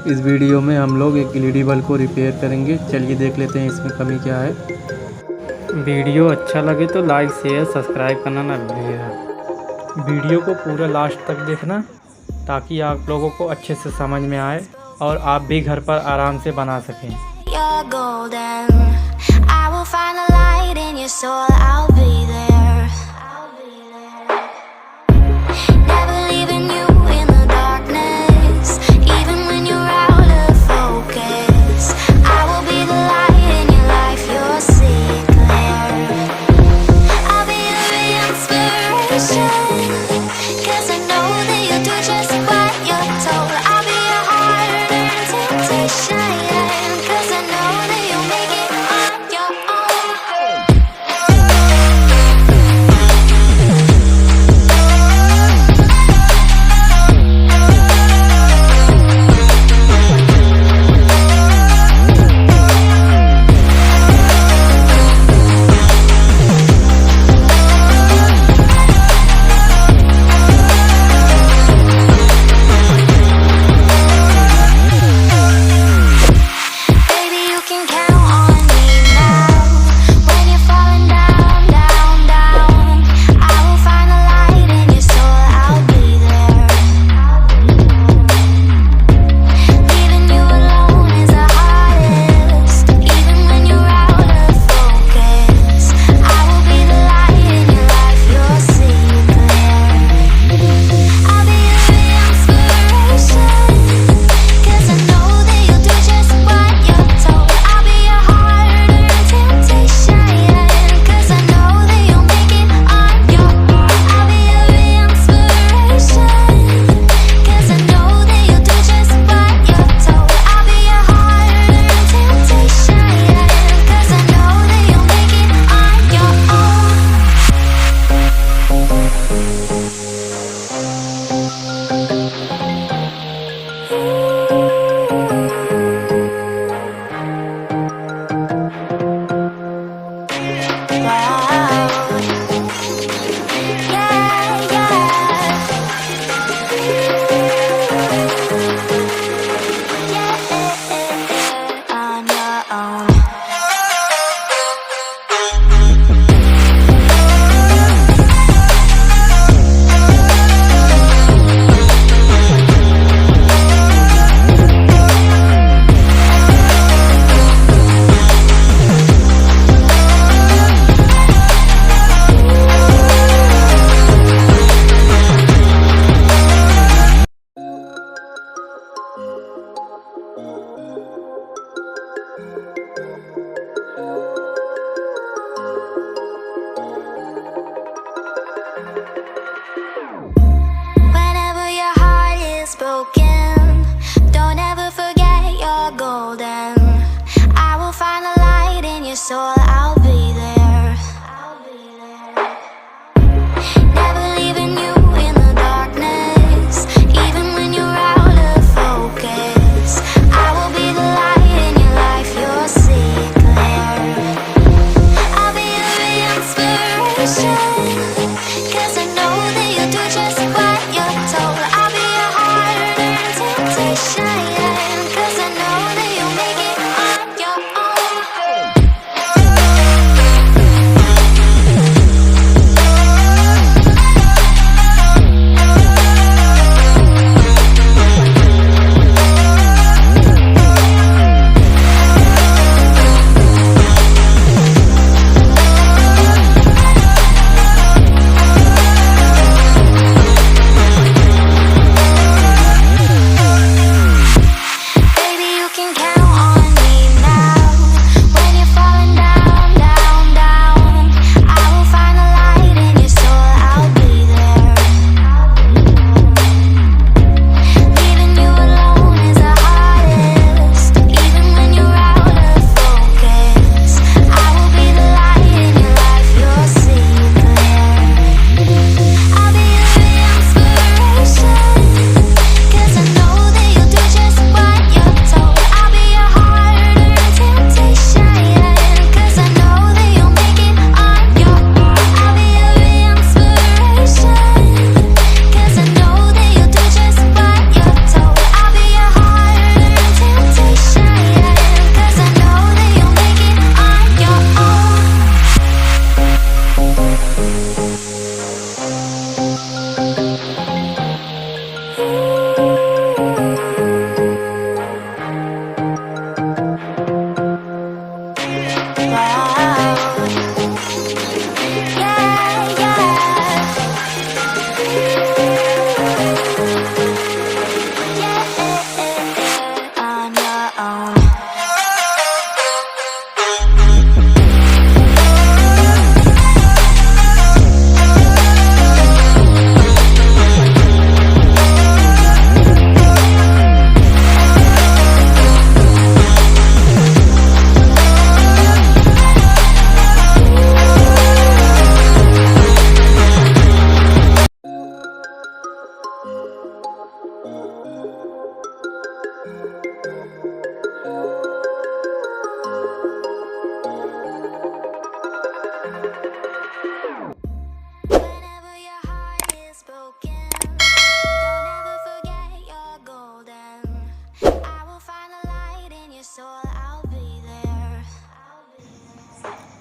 इस वीडियो में हम लोग एक एलईडी बल्ब को रिपेयर करेंगे। चलिए देख लेते हैं इसमें कमी क्या है। वीडियो अच्छा लगे तो लाइक शेयर सब्सक्राइब करना ना भूलिएगा। वीडियो को पूरा लास्ट तक देखना ताकि आप लोगों को अच्छे से समझ में आए और आप भी घर पर आराम से बना सकें।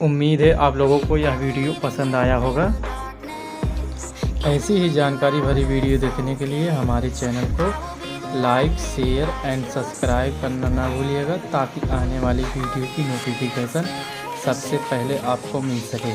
उम्मीद है आप लोगों को यह वीडियो पसंद आया होगा। ऐसी ही जानकारी भरी वीडियो देखने के लिए हमारे चैनल को लाइक, शेयर एंड सब्सक्राइब करना ना भूलिएगा, ताकि आने वाली वीडियो की नोटिफिकेशन सबसे पहले आपको मिल सके।